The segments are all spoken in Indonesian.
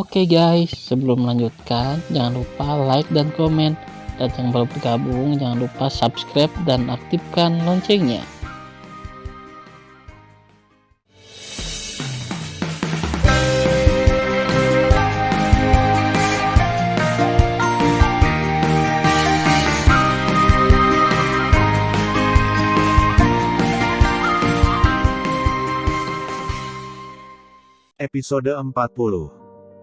Oke guys, sebelum melanjutkan, jangan lupa like dan komen. Dan yang baru bergabung, jangan lupa subscribe dan aktifkan loncengnya. Episode 40.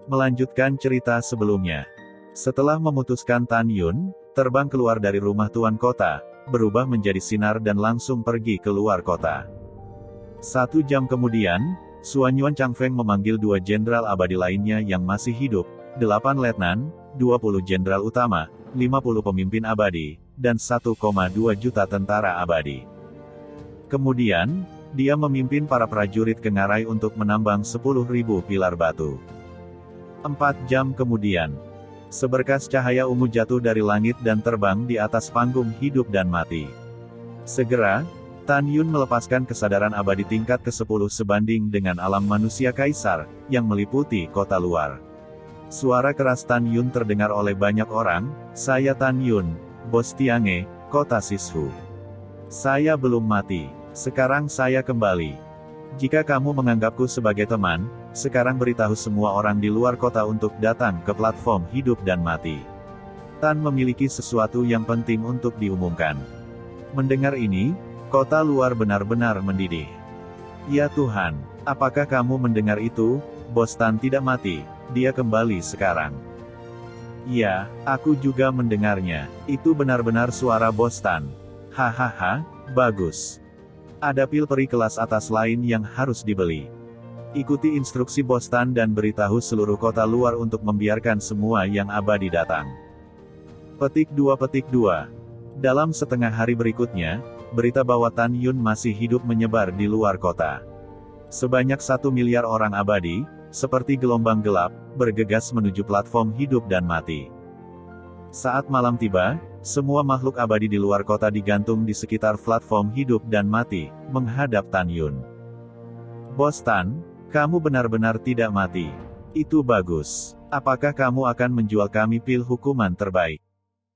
Melanjutkan cerita sebelumnya. Setelah memutuskan Tan Yun terbang keluar dari rumah tuan kota, berubah menjadi sinar dan langsung pergi ke luar kota. 1 jam kemudian, Xuanyuan Changfeng memanggil 2 jenderal abadi lainnya yang masih hidup, 8 letnan, 20 jenderal utama, 50 pemimpin abadi, dan 1,2 juta tentara abadi. Kemudian, dia memimpin para prajurit ke ngarai untuk menambang 10.000 pilar batu. 4 jam kemudian, seberkas cahaya ungu jatuh dari langit dan terbang di atas panggung hidup dan mati. Segera, Tan Yun melepaskan kesadaran abadi tingkat ke-10 sebanding dengan alam manusia kaisar, yang meliputi kota luar. Suara keras Tan Yun terdengar oleh banyak orang, "Saya Tan Yun, bos Tiange, kota Sishu. Saya belum mati. Sekarang saya kembali. Jika kamu menganggapku sebagai teman, sekarang beritahu semua orang di luar kota untuk datang ke platform hidup dan mati. Tan memiliki sesuatu yang penting untuk diumumkan." Mendengar ini, kota luar benar-benar mendidih. "Ya Tuhan, apakah kamu mendengar itu? Bos Tan tidak mati, dia kembali sekarang." "Ya, aku juga mendengarnya. Itu benar-benar suara Bos Tan. Hahaha, bagus. Ada pil peri kelas atas lain yang harus dibeli. Ikuti instruksi Bos Tan dan beritahu seluruh kota luar untuk membiarkan semua yang abadi datang." Petik 2. Dalam setengah hari berikutnya, berita bahwa Tan Yun masih hidup menyebar di luar kota. Sebanyak 1 miliar orang abadi, seperti gelombang gelap, bergegas menuju platform hidup dan mati. Saat malam tiba, semua makhluk abadi di luar kota digantung di sekitar platform hidup dan mati, menghadap Tan Yun. "Bos Tan, kamu benar-benar tidak mati. Itu bagus. Apakah kamu akan menjual kami pil hukuman terbaik?"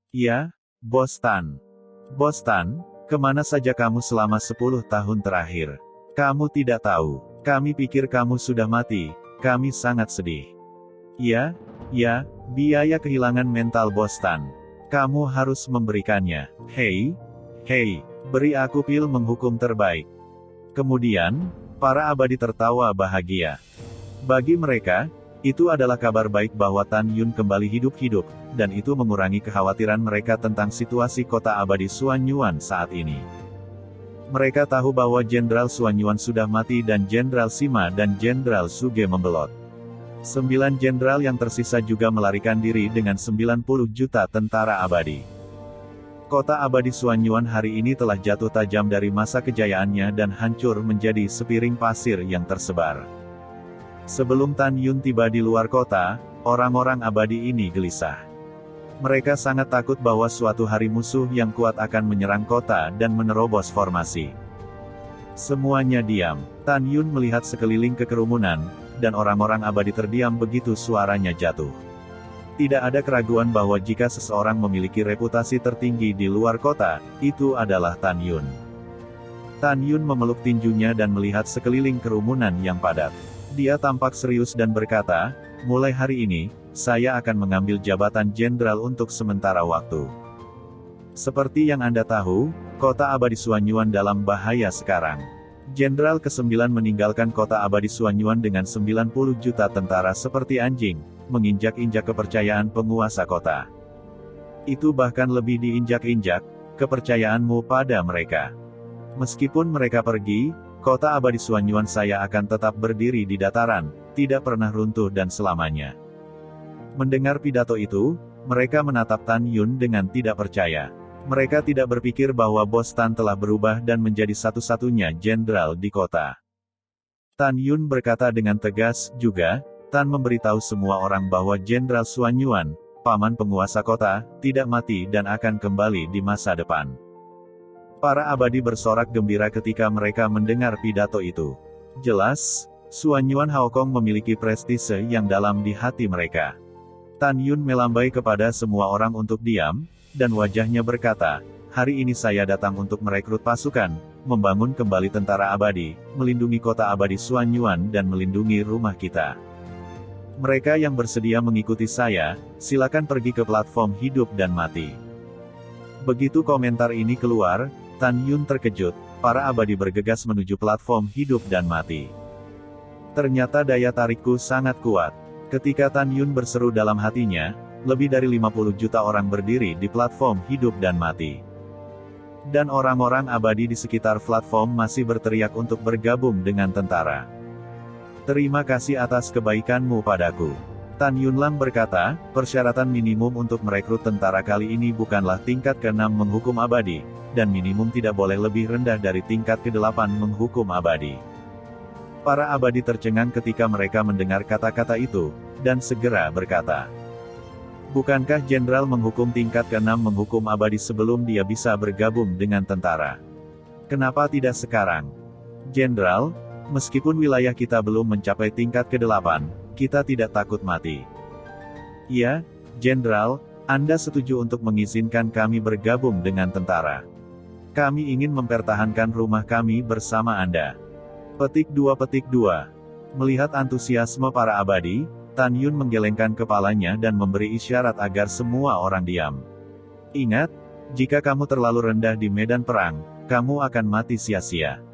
"Ya, Bos Tan." "Bos Tan, kemana saja kamu selama 10 tahun terakhir? Kamu tidak tahu. Kami pikir kamu sudah mati. Kami sangat sedih." Ya, biaya kehilangan mental Bos Tan. Kamu harus memberikannya. Hei, beri aku pil menghukum terbaik." Kemudian, para abadi tertawa bahagia. Bagi mereka, itu adalah kabar baik bahwa Tan Yun kembali hidup-hidup, dan itu mengurangi kekhawatiran mereka tentang situasi kota abadi Xuanyuan saat ini. Mereka tahu bahwa Jenderal Xuanyuan sudah mati dan Jenderal Sima dan Jenderal Suge membelot. 9 jenderal yang tersisa juga melarikan diri dengan 90 juta tentara abadi. Kota abadi Xuanyuan hari ini telah jatuh tajam dari masa kejayaannya dan hancur menjadi sepiring pasir yang tersebar. Sebelum Tan Yun tiba di luar kota, orang-orang abadi ini gelisah. Mereka sangat takut bahwa suatu hari musuh yang kuat akan menyerang kota dan menerobos formasi. Semuanya diam. Tan Yun melihat sekeliling ke kerumunan, dan orang-orang abadi terdiam begitu suaranya jatuh. Tidak ada keraguan bahwa jika seseorang memiliki reputasi tertinggi di luar kota, itu adalah Tan Yun. Tan Yun memeluk tinjunya dan melihat sekeliling kerumunan yang padat. Dia tampak serius dan berkata, "Mulai hari ini, saya akan mengambil jabatan jenderal untuk sementara waktu. Seperti yang Anda tahu, kota abadi Xuanyuan dalam bahaya sekarang. Jenderal ke-9 meninggalkan kota abadi Xuanyuan dengan 90 juta tentara seperti anjing, menginjak-injak kepercayaan penguasa kota. Itu bahkan lebih diinjak-injak, kepercayaanmu pada mereka. Meskipun mereka pergi, kota abadi Xuanyuan saya akan tetap berdiri di dataran, tidak pernah runtuh dan selamanya." Mendengar pidato itu, mereka menatap Tan Yun dengan tidak percaya. Mereka tidak berpikir bahwa Bos Tan telah berubah dan menjadi satu-satunya jenderal di kota. Tan Yun berkata dengan tegas, juga, Tan memberitahu semua orang bahwa Jenderal Xuanyuan, paman penguasa kota, tidak mati dan akan kembali di masa depan. Para abadi bersorak gembira ketika mereka mendengar pidato itu. Jelas, Xuanyuan Haokong memiliki prestise yang dalam di hati mereka. Tan Yun melambai kepada semua orang untuk diam, dan wajahnya berkata, hari ini saya datang untuk merekrut pasukan, membangun kembali tentara abadi, melindungi kota abadi Xuanyuan dan melindungi rumah kita. Mereka yang bersedia mengikuti saya, silakan pergi ke platform hidup dan mati. Begitu komentar ini keluar, Tan Yun terkejut, para abadi bergegas menuju platform hidup dan mati. Ternyata daya tarikku sangat kuat. Ketika Tan Yun berseru dalam hatinya, lebih dari 50 juta orang berdiri di platform hidup dan mati. Dan orang-orang abadi di sekitar platform masih berteriak untuk bergabung dengan tentara. Terima kasih atas kebaikanmu padaku. Tan Yunlang berkata, persyaratan minimum untuk merekrut tentara kali ini bukanlah tingkat ke-6 menghukum abadi, dan minimum tidak boleh lebih rendah dari tingkat ke-8 menghukum abadi. Para abadi tercengang ketika mereka mendengar kata-kata itu, dan segera berkata, bukankah jenderal menghukum tingkat ke-6 menghukum abadi sebelum dia bisa bergabung dengan tentara? Kenapa tidak sekarang? Jenderal, meskipun wilayah kita belum mencapai tingkat ke-8, kita tidak takut mati. Ya, Jenderal, Anda setuju untuk mengizinkan kami bergabung dengan tentara. Kami ingin mempertahankan rumah kami bersama Anda. Petik 2. Melihat antusiasme para abadi, Tan Yun menggelengkan kepalanya dan memberi isyarat agar semua orang diam. Ingat, jika kamu terlalu rendah di medan perang, kamu akan mati sia-sia.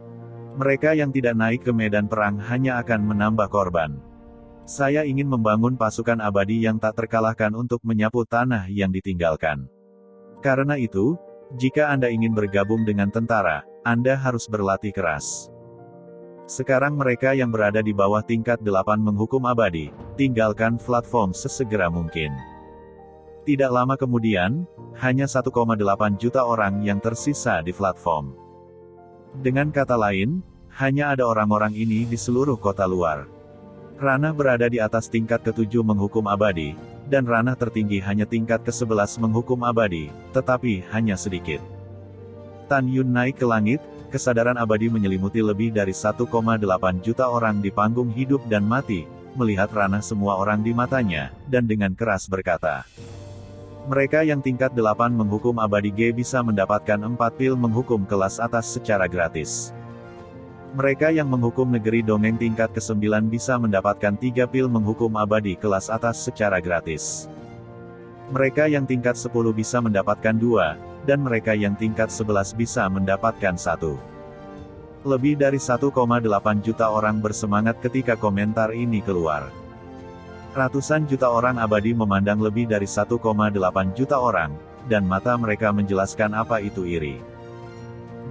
Mereka yang tidak naik ke medan perang hanya akan menambah korban. Saya ingin membangun pasukan abadi yang tak terkalahkan untuk menyapu tanah yang ditinggalkan. Karena itu, jika Anda ingin bergabung dengan tentara, Anda harus berlatih keras. Sekarang mereka yang berada di bawah tingkat 8 menghukum abadi, tinggalkan platform sesegera mungkin. Tidak lama kemudian, hanya 1,8 juta orang yang tersisa di platform. Dengan kata lain, hanya ada orang-orang ini di seluruh kota luar. Ranah berada di atas tingkat ke-7 menghukum abadi, dan ranah tertinggi hanya tingkat ke-11 menghukum abadi, tetapi hanya sedikit. Tan Yun naik ke langit, kesadaran abadi menyelimuti lebih dari 1,8 juta orang di panggung hidup dan mati, melihat ranah semua orang di matanya, dan dengan keras berkata, mereka yang tingkat 8 menghukum abadi G bisa mendapatkan 4 pil menghukum kelas atas secara gratis. Mereka yang menghukum negeri dongeng tingkat ke-9 bisa mendapatkan 3 pil menghukum abadi kelas atas secara gratis. Mereka yang tingkat 10 bisa mendapatkan 2, dan mereka yang tingkat 11 bisa mendapatkan 1. Lebih dari 1,8 juta orang bersemangat ketika komentar ini keluar. Ratusan juta orang abadi memandang lebih dari 1,8 juta orang, dan mata mereka menjelaskan apa itu iri.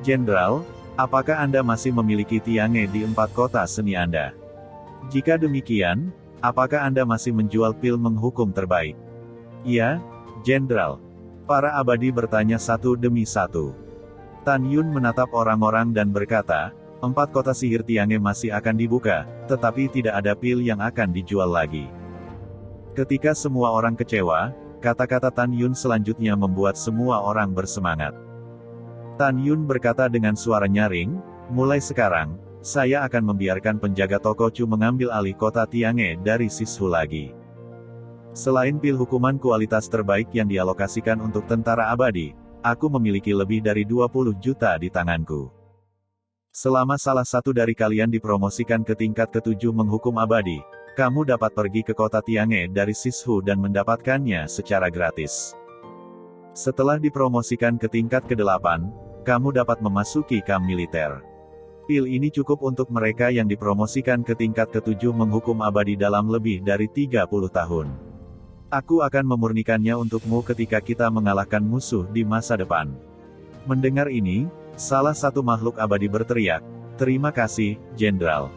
Jenderal, apakah Anda masih memiliki tiange di 4 kota seni Anda? Jika demikian, apakah Anda masih menjual pil menghukum terbaik? Ya, Jenderal. Para abadi bertanya satu demi satu. Tan Yun menatap orang-orang dan berkata, 4 kota sihir tiange masih akan dibuka, tetapi tidak ada pil yang akan dijual lagi. Ketika semua orang kecewa, kata-kata Tan Yun selanjutnya membuat semua orang bersemangat. Tan Yun berkata dengan suara nyaring, mulai sekarang, saya akan membiarkan penjaga toko Chu mengambil alih kota tiange dari Sishu lagi. Selain pil hukuman kualitas terbaik yang dialokasikan untuk tentara abadi, aku memiliki lebih dari 20 juta di tanganku. Selama salah satu dari kalian dipromosikan ke tingkat ke-7 menghukum abadi, kamu dapat pergi ke kota tiange dari Sishu dan mendapatkannya secara gratis. Setelah dipromosikan ke tingkat ke-8, kamu dapat memasuki kamp militer. Pil ini cukup untuk mereka yang dipromosikan ke tingkat ke-7 menghukum abadi dalam lebih dari 30 tahun. Aku akan memurnikannya untukmu ketika kita mengalahkan musuh di masa depan. Mendengar ini, salah satu makhluk abadi berteriak, terima kasih, Jenderal.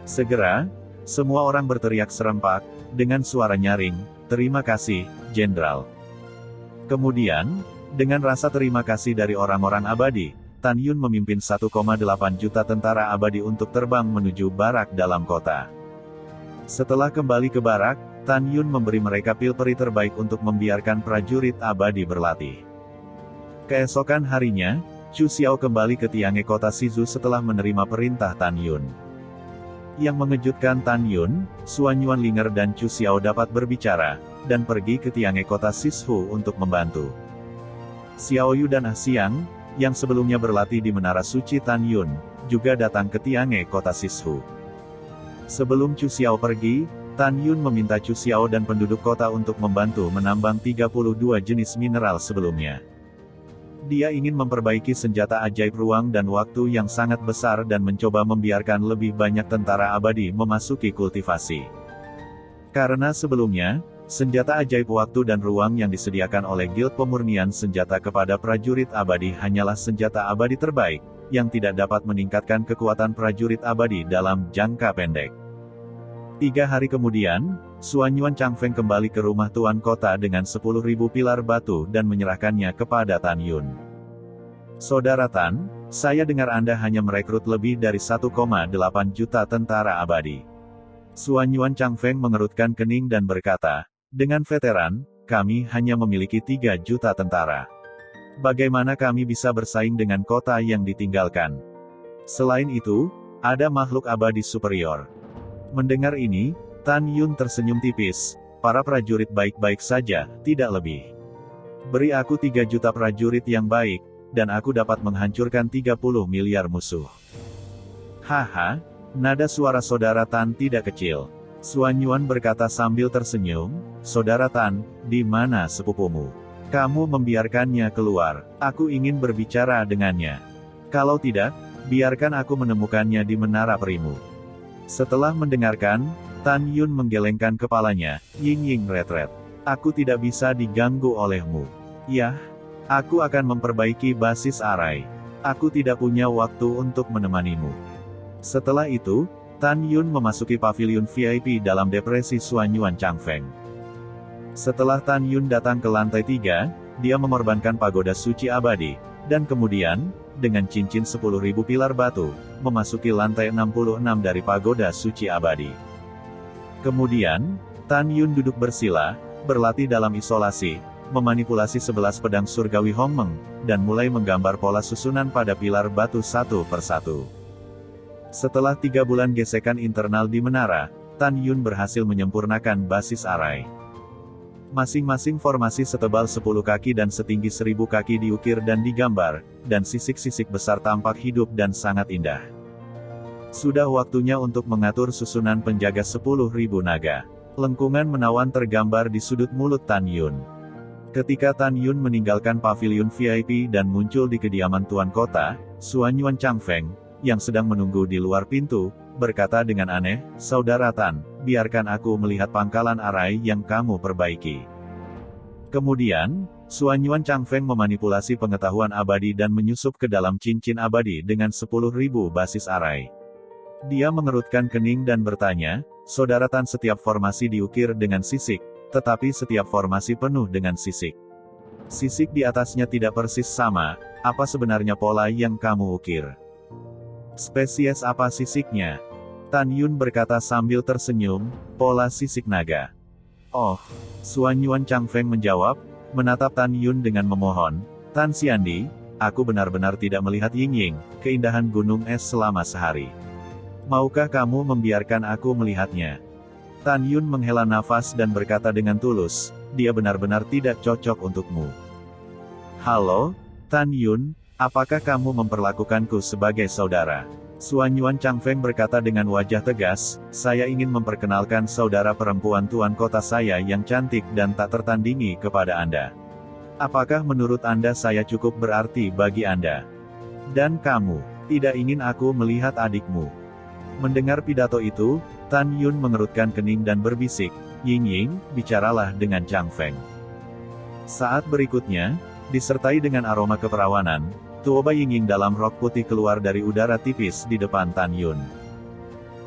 Segera, semua orang berteriak serempak, dengan suara nyaring, terima kasih, Jenderal. Kemudian, dengan rasa terima kasih dari orang-orang abadi, Tan Yun memimpin 1,8 juta tentara abadi untuk terbang menuju barak dalam kota. Setelah kembali ke barak, Tan Yun memberi mereka pil peri terbaik untuk membiarkan prajurit abadi berlatih. Keesokan harinya, Chu Xiao kembali ke tiange kota Shizu setelah menerima perintah Tan Yun. Yang mengejutkan Tan Yun, Suan Yuanlinger dan Chu Xiao dapat berbicara, dan pergi ke Tiange kota Sishu untuk membantu. Xiao Yu dan Ah Xiang, yang sebelumnya berlatih di Menara Suci Tan Yun, juga datang ke Tiange kota Sishu. Sebelum Chu Xiao pergi, Tan Yun meminta Chu Xiao dan penduduk kota untuk membantu menambang 32 jenis mineral sebelumnya. Dia ingin memperbaiki senjata ajaib ruang dan waktu yang sangat besar dan mencoba membiarkan lebih banyak tentara abadi memasuki kultivasi. Karena sebelumnya, senjata ajaib waktu dan ruang yang disediakan oleh Guild Pemurnian Senjata kepada prajurit abadi hanyalah senjata abadi terbaik, yang tidak dapat meningkatkan kekuatan prajurit abadi dalam jangka pendek. 3 hari kemudian, Suan Yuan Changfeng kembali ke rumah tuan kota dengan 10.000 pilar batu dan menyerahkannya kepada Tan Yun. Saudara Tan, saya dengar Anda hanya merekrut lebih dari 1,8 juta tentara abadi. Suan Yuan Changfeng mengerutkan kening dan berkata, dengan veteran, kami hanya memiliki 3 juta tentara. Bagaimana kami bisa bersaing dengan kota yang ditinggalkan? Selain itu, ada makhluk abadi superior. Mendengar ini, Tan Yun tersenyum tipis, para prajurit baik-baik saja, tidak lebih. Beri aku 3 juta prajurit yang baik, dan aku dapat menghancurkan 30 miliar musuh. Haha, nada suara saudara Tan tidak kecil. Suan Yuan berkata sambil tersenyum, saudara Tan, di mana sepupumu? Kamu membiarkannya keluar, aku ingin berbicara dengannya. Kalau tidak, biarkan aku menemukannya di menara perimu. Setelah mendengarkan, Tan Yun menggelengkan kepalanya, Ying retret. Aku tidak bisa diganggu olehmu. Yah, aku akan memperbaiki basis arai. Aku tidak punya waktu untuk menemanimu. Setelah itu, Tan Yun memasuki pavilion VIP dalam depresi Suan Yuan Changfeng. Setelah Tan Yun datang ke lantai 3, dia mengorbankan pagoda suci abadi, dan kemudian, dengan cincin 10.000 pilar batu, memasuki lantai 66 dari pagoda suci abadi. Kemudian, Tan Yun duduk bersila, berlatih dalam isolasi, memanipulasi 11 pedang surgawi Hongmeng, dan mulai menggambar pola susunan pada pilar batu satu persatu. Setelah 3 bulan gesekan internal di menara, Tan Yun berhasil menyempurnakan basis arai. Masing-masing formasi setebal 10 kaki dan setinggi 1000 kaki diukir dan digambar, dan sisik-sisik besar tampak hidup dan sangat indah. Sudah waktunya untuk mengatur susunan penjaga 10.000 naga. Lengkungan menawan tergambar di sudut mulut Tan Yun. Ketika Tan Yun meninggalkan pavilion VIP dan muncul di kediaman tuan kota, Suan Yuan Changfeng, yang sedang menunggu di luar pintu, berkata dengan aneh, saudara Tan, biarkan aku melihat pangkalan arai yang kamu perbaiki. Kemudian, Suan Yuan Changfeng memanipulasi pengetahuan abadi dan menyusup ke dalam cincin abadi dengan 10.000 basis arai. Dia mengerutkan kening dan bertanya, saudara Tan, setiap formasi diukir dengan sisik, tetapi setiap formasi penuh dengan sisik. Sisik di atasnya tidak persis sama, apa sebenarnya pola yang kamu ukir? Spesies apa sisiknya? Tan Yun berkata sambil tersenyum, pola sisik naga. Oh, Suan Yuan Changfeng menjawab, menatap Tan Yun dengan memohon, Tan Xiandi, aku benar-benar tidak melihat Ying, keindahan gunung es selama sehari. Maukah kamu membiarkan aku melihatnya? Tan Yun menghela nafas dan berkata dengan tulus, dia benar-benar tidak cocok untukmu. Halo, Tan Yun, apakah kamu memperlakukanku sebagai saudara? Suan Yuan Changfeng berkata dengan wajah tegas, saya ingin memperkenalkan saudara perempuan tuan kota saya yang cantik dan tak tertandingi kepada Anda. Apakah menurut Anda saya cukup berarti bagi Anda? Dan kamu, tidak ingin aku melihat adikmu? Mendengar pidato itu, Tan Yun mengerutkan kening dan berbisik, Ying, bicaralah dengan Changfeng. Saat berikutnya, disertai dengan aroma keperawanan, Tuoba Ying dalam rok putih keluar dari udara tipis di depan Tan Yun.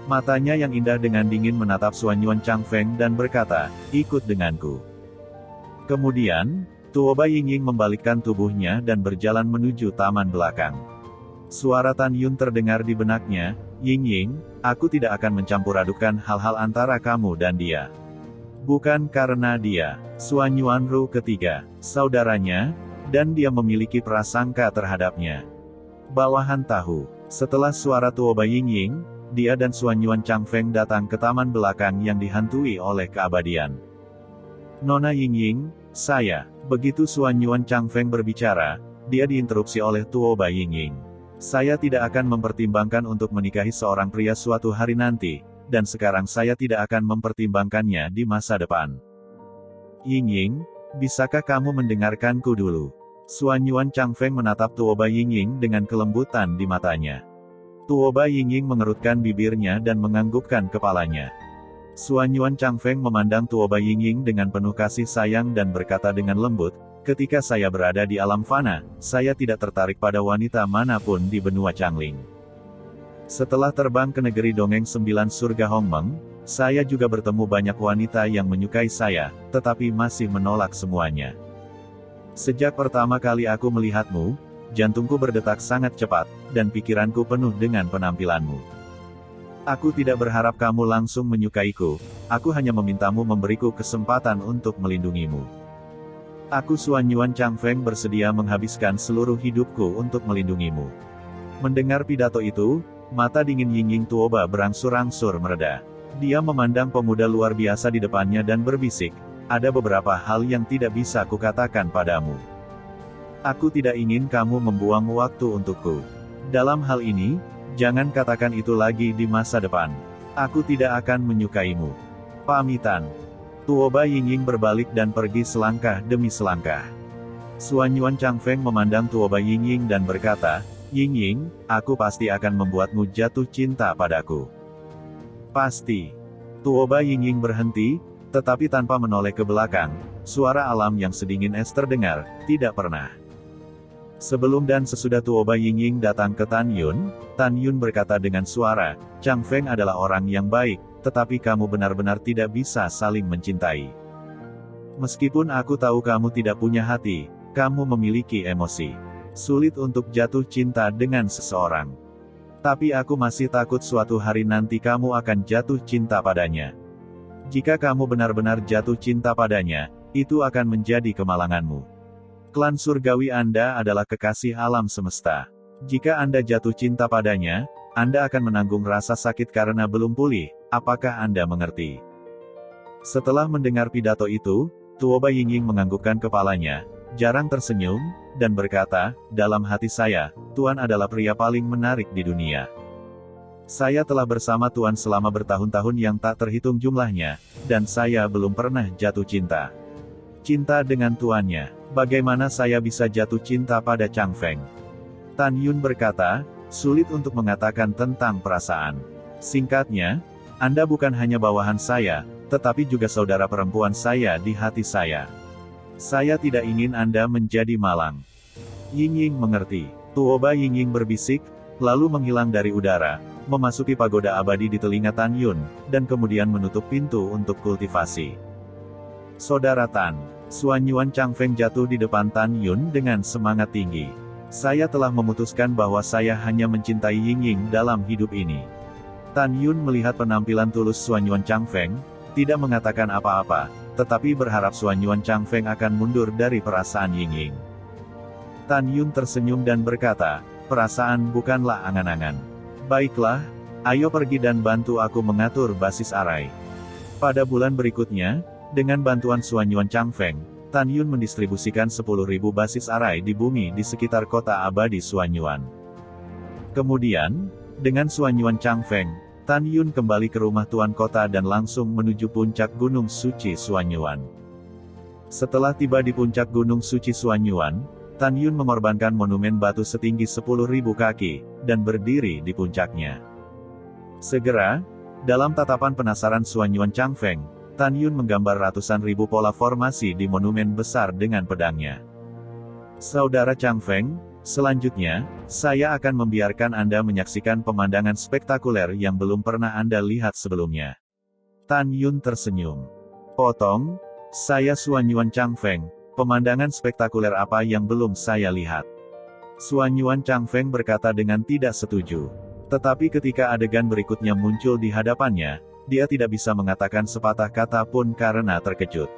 Matanya yang indah dengan dingin menatap Suan Yuan Changfeng dan berkata, ikut denganku. Kemudian, Tuoba Ying membalikkan tubuhnya dan berjalan menuju taman belakang. Suara Tan Yun terdengar di benaknya, Ying, aku tidak akan mencampur adukan hal-hal antara kamu dan dia. Bukan karena dia, Suan Yuan Ru ketiga, saudaranya, dan dia memiliki prasangka terhadapnya. Bawahan tahu, setelah suara Tuoba Ying, dia dan Xuanyuan Changfeng datang ke taman belakang yang dihantui oleh keabadian. Nona Yingying, saya. Begitu Xuanyuan Changfeng berbicara, dia diinterupsi oleh Tuoba Yingying. Saya tidak akan mempertimbangkan untuk menikahi seorang pria suatu hari nanti, dan sekarang saya tidak akan mempertimbangkannya di masa depan. Yingying, bisakah kamu mendengarkanku dulu? Xuanyuan Changfeng menatap Tuoba Yingying dengan kelembutan di matanya. Tuoba Yingying mengerutkan bibirnya dan menganggukkan kepalanya. Xuanyuan Changfeng memandang Tuoba Yingying dengan penuh kasih sayang dan berkata dengan lembut, ketika saya berada di alam fana, saya tidak tertarik pada wanita manapun di benua Changling. Setelah terbang ke negeri dongeng 9 surga Hongmeng, saya juga bertemu banyak wanita yang menyukai saya, tetapi masih menolak semuanya. Sejak pertama kali aku melihatmu, jantungku berdetak sangat cepat, dan pikiranku penuh dengan penampilanmu. Aku tidak berharap kamu langsung menyukaiku, aku hanya memintamu memberiku kesempatan untuk melindungimu. Aku Xuanyuan Changfeng bersedia menghabiskan seluruh hidupku untuk melindungimu. Mendengar pidato itu, mata dingin Yingying Tuoba berangsur-angsur mereda. Dia memandang pemuda luar biasa di depannya dan berbisik, ada beberapa hal yang tidak bisa kukatakan padamu. Aku tidak ingin kamu membuang waktu untukku. Dalam hal ini, jangan katakan itu lagi di masa depan. Aku tidak akan menyukaimu. Pamitan. Tuoba Yingying berbalik dan pergi selangkah demi selangkah. Xuanyuan Changfeng memandang Tuoba Yingying dan berkata, Yingying, aku pasti akan membuatmu jatuh cinta padaku. Pasti. Tuoba Yingying berhenti, tetapi tanpa menoleh ke belakang, suara alam yang sedingin es terdengar, tidak pernah. Sebelum dan sesudah Tuoba Yingying datang ke Tan Yun berkata dengan suara, Changfeng adalah orang yang baik, tetapi kamu benar-benar tidak bisa saling mencintai. Meskipun aku tahu kamu tidak punya hati, kamu memiliki emosi. Sulit untuk jatuh cinta dengan seseorang. Tapi aku masih takut suatu hari nanti kamu akan jatuh cinta padanya. Jika kamu benar-benar jatuh cinta padanya, itu akan menjadi kemalanganmu. Klan surgawi Anda adalah kekasih alam semesta. Jika Anda jatuh cinta padanya, Anda akan menanggung rasa sakit karena belum pulih. Apakah Anda mengerti? Setelah mendengar pidato itu, Tuoba Yingying menganggukkan kepalanya, jarang tersenyum, dan berkata, dalam hati saya, Tuan adalah pria paling menarik di dunia. Saya telah bersama Tuan selama bertahun-tahun yang tak terhitung jumlahnya, dan saya belum pernah jatuh cinta. Cinta dengan tuannya, bagaimana saya bisa jatuh cinta pada Changfeng? Tan Yun berkata, sulit untuk mengatakan tentang perasaan. Singkatnya, Anda bukan hanya bawahan saya, tetapi juga saudara perempuan saya di hati saya. Saya tidak ingin Anda menjadi malang. Yingying mengerti. Tuoba Yingying berbisik, lalu menghilang dari udara, memasuki pagoda abadi di telinga Tan Yun, dan kemudian menutup pintu untuk kultivasi. Saudara Tan, Xuanyuan Changfeng jatuh di depan Tan Yun dengan semangat tinggi. Saya telah memutuskan bahwa saya hanya mencintai Yingying dalam hidup ini. Tan Yun melihat penampilan tulus Xuanyuan Changfeng, tidak mengatakan apa-apa, tetapi berharap Xuanyuan Changfeng akan mundur dari perasaan Yingying. Tan Yun tersenyum dan berkata, perasaan bukanlah angan-angan. Baiklah, ayo pergi dan bantu aku mengatur basis arai. Pada bulan berikutnya, dengan bantuan Xuanyuan Changfeng, Tan Yun mendistribusikan 10.000 basis arai di bumi di sekitar kota abadi Xuanyuan. Kemudian, dengan Xuanyuan Changfeng, Tan Yun kembali ke rumah tuan kota dan langsung menuju puncak Gunung Suci Xuanyuan. Setelah tiba di puncak Gunung Suci Xuanyuan, Tan Yun mengorbankan monumen batu setinggi 10.000 kaki, dan berdiri di puncaknya. Segera, dalam tatapan penasaran Xuanyuan Changfeng, Tan Yun menggambar ratusan ribu pola formasi di monumen besar dengan pedangnya. Saudara Changfeng, selanjutnya, saya akan membiarkan Anda menyaksikan pemandangan spektakuler yang belum pernah Anda lihat sebelumnya. Tan Yun tersenyum. Potong, saya Xuanyuan Changfeng, pemandangan spektakuler apa yang belum saya lihat? Xuanyuan Changfeng berkata dengan tidak setuju. Tetapi ketika adegan berikutnya muncul di hadapannya, dia tidak bisa mengatakan sepatah kata pun karena terkejut.